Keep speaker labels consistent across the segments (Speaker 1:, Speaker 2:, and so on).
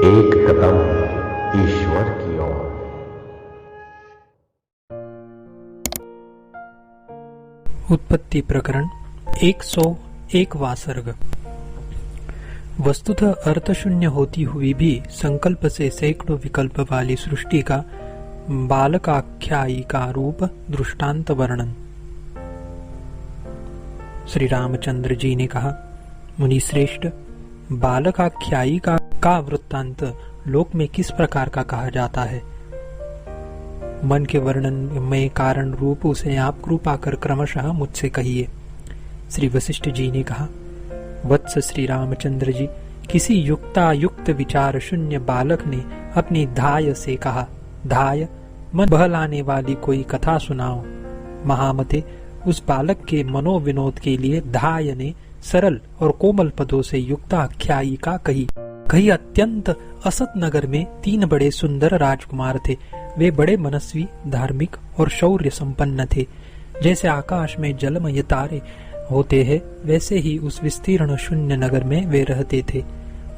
Speaker 1: एक कदम ईश्वर की ओर।
Speaker 2: उत्पत्ति प्रकरण 101वां सर्ग। वस्तुतः अर्थशून्य होती हुई भी संकल्प से सैकड़ों विकल्प वाली सृष्टि का बालकाख्यायिका रूप दृष्टांत वर्णन। श्री रामचंद्र जी ने कहा, मुनि श्रेष्ठ, बालकाख्यायिका का वृत्तांत लोक में किस प्रकार का कहा जाता है? मन के वर्णन में कारण रूप उसे आप कृपा कर क्रमशः मुझसे कहिए। श्री वशिष्ठ जी ने कहा, वत्स श्री रामचंद्र जी, किसी युक्तायुक्त विचार शून्य बालक ने अपनी धाय से कहा, धाय, मन बहलाने वाली कोई कथा सुनाओ। महामते, उस बालक के मनोविनोद के लिए धाय ने सरल और कोमल पदों से युक्ताख्यायिका कही। अत्यंत असत नगर में 3 बड़े सुंदर राजकुमार थे। वे बड़े मनस्वी, धार्मिक और शौर्य संपन्न थे। जैसे आकाश में जलमय तारे होते हैं, वैसे ही उस विस्तीर्ण शून्य नगर में वे रहते थे।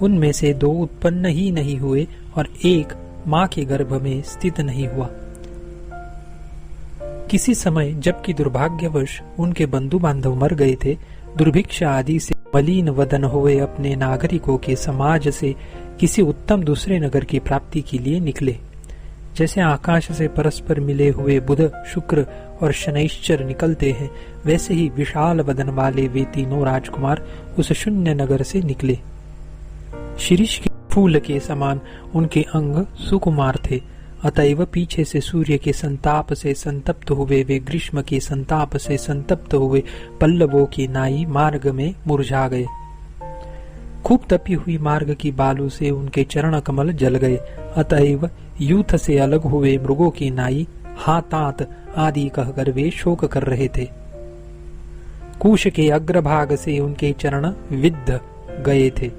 Speaker 2: उनमें से 2 उत्पन्न ही नहीं हुए और एक माँ के गर्भ में स्थित नहीं हुआ। किसी समय जबकि दुर्भाग्यवश उनके बंधु बांधव मर गए थे, दुर्भिक्ष आदि से मलिन वदन हुए अपने नागरिकों के समाज से किसी उत्तम दूसरे नगर की प्राप्ति के लिए निकले। जैसे आकाश से परस्पर मिले हुए बुध, शुक्र और शनैश्चर निकलते हैं, वैसे ही विशाल वदन वाले वे तीनों राजकुमार उस शून्य नगर से निकले। शिरीष के फूल के समान उनके अंग सुकुमार थे। अतएव पीछे से सूर्य के संताप से संतप्त हुए वे ग्रीष्म के संताप से संतप्त हुए पल्लवों की नाई मार्ग में मुरझा गए। खूब तपी हुई मार्ग की बालू से उनके चरण कमल जल गए। अतएव यूथ से अलग हुए मृगों की नाई हातात आदि कहकर वे शोक कर रहे थे। कुश के अग्रभाग से उनके चरण विद्ध गए थे।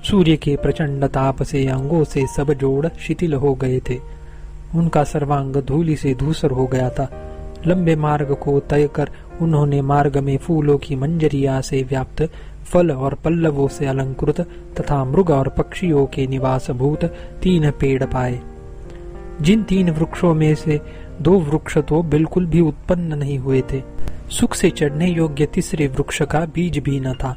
Speaker 2: सूर्य के प्रचंड ताप से अंगों से सब जोड़ शिथिल हो गए थे। उनका सर्वांग धूलि से धूसर हो गया था। लंबे मार्ग को तय कर उन्होंने मार्ग में फूलों की मंजरिया से व्याप्त, फल और पल्लवों से अलंकृत तथा मृग और पक्षियों के निवासभूत 3 पेड़ पाए। जिन 3 वृक्षों में से 2 वृक्ष तो बिल्कुल भी उत्पन्न नहीं हुए थे। सुख से चढ़ने योग्य तीसरे वृक्ष का बीज भी न था।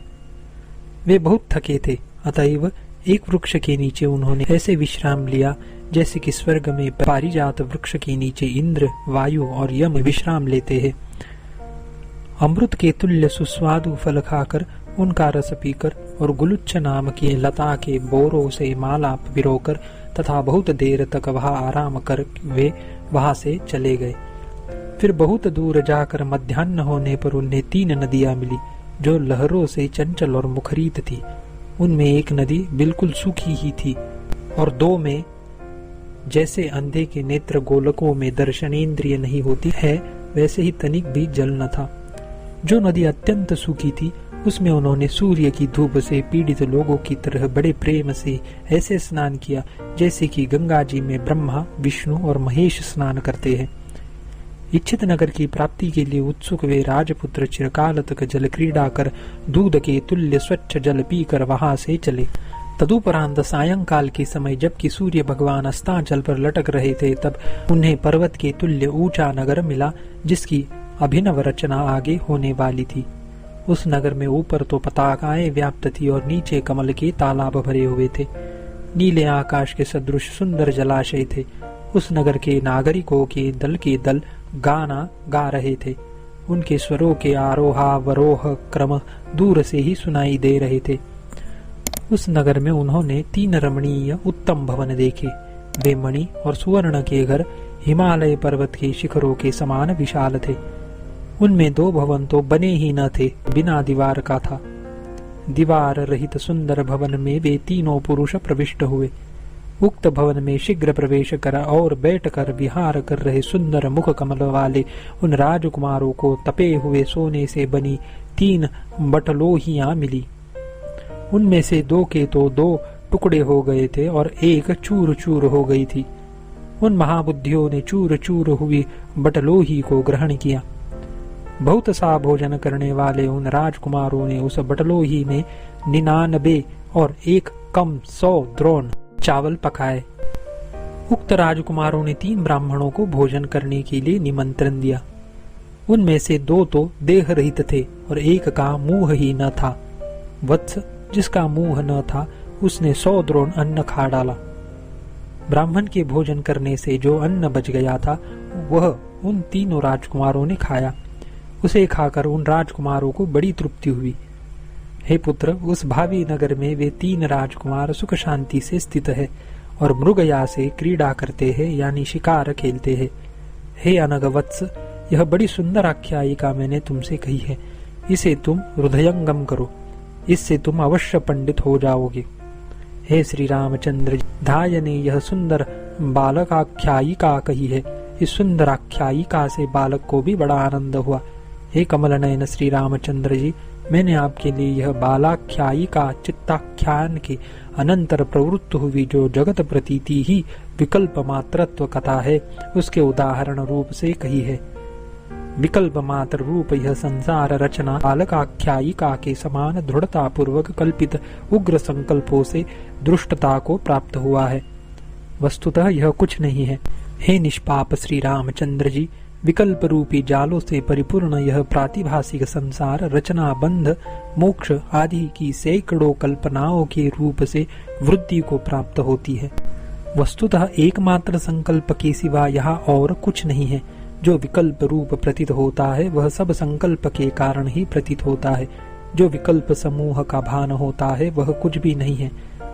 Speaker 2: वे बहुत थके थे। अतएव एक वृक्ष के नीचे उन्होंने ऐसे विश्राम लिया जैसे कि स्वर्ग में पारिजात वृक्ष के नीचे इंद्र, वायु और यम विश्राम लेते हैं। अमृत के तुल्य सुस्वादु फल खाकर, उनका रस पीकर और गुलुच्छ नाम की लता के बोरों से माला पिरोकर तथा बहुत देर तक वहां आराम कर वे वहां से चले गए। फिर बहुत दूर जाकर मध्याह्न होने पर उन्हें 3 नदियां मिली जो लहरों से चंचल और मुखरित थी। उनमें एक नदी बिल्कुल सूखी ही थी और 2 में जैसे अंधे के नेत्र गोलकों में दर्शनेंद्रिय नहीं होती है, वैसे ही तनिक भी जल न था। जो नदी अत्यंत सूखी थी, उसमें उन्होंने सूर्य की धूप से पीड़ित लोगों की तरह बड़े प्रेम से ऐसे स्नान किया जैसे कि गंगा जी में ब्रह्मा, विष्णु और महेश स्नान करते हैं। इच्छित नगर की प्राप्ति के लिए उत्सुक वे राजपुत्र चिरकाल तक जल क्रीड़ा कर दूध के तुल्य स्वच्छ जल पीकर वहां से चले। तदुपरांत सायंकाल के समय जबकि सूर्य भगवान अस्ताचल पर लटक रहे थे, तब उन्हें पर्वत के तुल्य ऊंचा नगर मिला जिसकी अभिनव रचना आगे होने वाली थी। उस नगर में ऊपर तो पताकाएं व्याप्त थी और नीचे कमल के तालाब भरे हुए थे। नीले आकाश के सदृश सुंदर जलाशय थे। उस नगर के नागरिकों के दल गाना गा रहे थे। उनके स्वरों के आरोहावरोह क्रम दूर से ही सुनाई दे रहे थे। उस नगर में उन्होंने 3 रमणीय उत्तम भवन देखे। वे मणि और सुवर्ण के घर हिमालय पर्वत के शिखरों के समान विशाल थे। उनमें 2 भवन तो बने ही न थे, बिना दीवार का था। दीवार रहित सुंदर भवन में वे 3 पुरुष प्रविष्ट हुए। उक्त भवन में शीघ्र प्रवेश कर और बैठकर विहार कर रहे सुंदर मुख कमल वाले उन राजकुमारों को तपे हुए सोने से बनी 3 बटलोहियां मिली। उनमें से 2 के तो 2 टुकड़े हो गए थे और एक चूर चूर हो गई थी। उन महाबुद्धियों ने चूर चूर हुई बटलोही को ग्रहण किया। बहुत सा भोजन करने वाले उन राजकुमारों ने उस बटलोही में 99 और 1 कम 100 द्रोण चावल पकाए। उक्त राजकुमारों ने 3 ब्राह्मणों को भोजन करने के लिए निमंत्रण दिया। उनमें से 2 तो देह रहित थे और एक का मुंह ही न था। वत्स, जिसका मुंह न था, उसने 100 द्रोण अन्न खा डाला। ब्राह्मण के भोजन करने से जो अन्न बच गया था वह उन 3 राजकुमारों ने खाया। उसे खाकर उन राजकुमारों को बड़ी तृप्ति हुई। हे पुत्र, उस भावी नगर में वे 3 राजकुमार सुख शांति से स्थित है और मृगया से क्रीड़ा करते हैं, यानी शिकार खेलते हैं। हे अनग वत्स, यह बड़ी सुंदर आख्यायिका मैंने तुमसे कही है, इसे तुम हृदयंगम करो, इससे तुम अवश्य पंडित हो जाओगे। हे श्री रामचंद्र, धाय ने यह सुंदर बालक आख्यायिका कही है। इस सुंदर आख्यायिका से बालक को भी बड़ा आनंद हुआ। हे कमल नयन श्री रामचंद्र जी, मैंने आपके लिए यह बालाख्यायिका चित्ताख्यान के अनंतर प्रवृत्त हुई जो जगत प्रतीति ही विकल्प मात्रत्व कथा है, उसके उदाहरण रूप से कही है। विकल्प मात्र रूप यह संसार रचना बालकाख्यायिका के समान दृढ़ता पूर्वक कल्पित उग्र संकल्पों से दृष्टता को प्राप्त हुआ है। वस्तुतः यह कुछ नहीं है। हे निष्पाप श्री रामचंद्र जी, विकल्प रूपी जालों से परिपूर्ण यह प्रातिभासिक संसार रचना, बंध, मोक्ष आदि की सैकड़ों कल्पनाओं के रूप से वृद्धि को प्राप्त होती है। वस्तुतः एकमात्र संकल्प के सिवा यहाँ और कुछ नहीं है। जो विकल्प रूप प्रतीत होता है वह सब संकल्प के कारण ही प्रतीत होता है। जो विकल्प समूह का भान होता है वह कुछ भी नहीं है,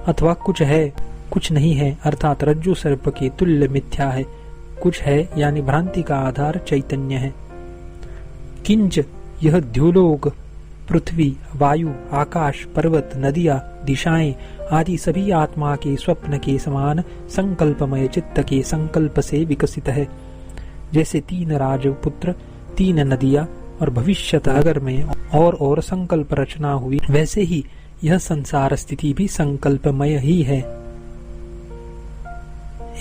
Speaker 2: अथवा कुछ है कुछ नहीं है, अर्थात रज्जु सर्प के तुल्य मिथ्या है। कुछ है यानी भ्रांति का आधार चैतन्य है। किंच यह द्युलोक, पृथ्वी, वायु, आकाश, पर्वत, नदियां, दिशाएं आदि सभी आत्मा के स्वप्न के समान संकल्पमय चित्त के संकल्प से विकसित है। जैसे 3 राजपुत्र, 3 नदियां और भविष्यत नगर में और संकल्प रचना हुई, वैसे ही यह संसार स्थिति भी संकल्पमय ही है।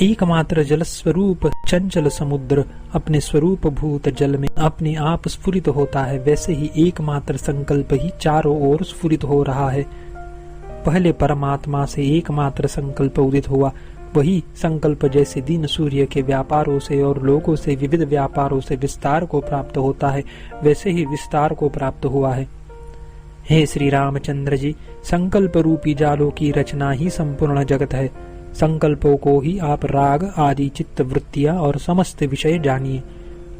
Speaker 2: एकमात्र जल स्वरूप चंचल समुद्र अपने स्वरूप भूत जल में अपने आप स्फुरित होता है, वैसे ही एकमात्र संकल्प ही चारों ओर स्फुरित हो रहा है। पहले परमात्मा से एकमात्र संकल्प उदित हुआ, वही संकल्प जैसे दिन सूर्य के व्यापारों से और लोगों से विविध व्यापारों से विस्तार को प्राप्त होता है, वैसे ही विस्तार को प्राप्त हुआ है। हे श्री रामचंद्र जी, संकल्प रूपी जालों की रचना ही संपूर्ण जगत है। संकल्पों को ही आप राग आदि चित्त वृत्तियां और समस्त विषय जानिए।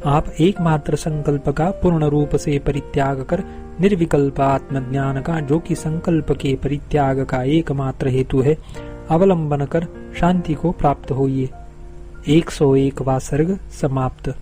Speaker 2: आप एकमात्र संकल्प का पूर्ण रूप से परित्याग कर निर्विकल्प आत्मज्ञान का, जो कि संकल्प के परित्याग का एकमात्र हेतु है, अवलंबन कर शांति को प्राप्त होइए। 101वां सर्ग समाप्त।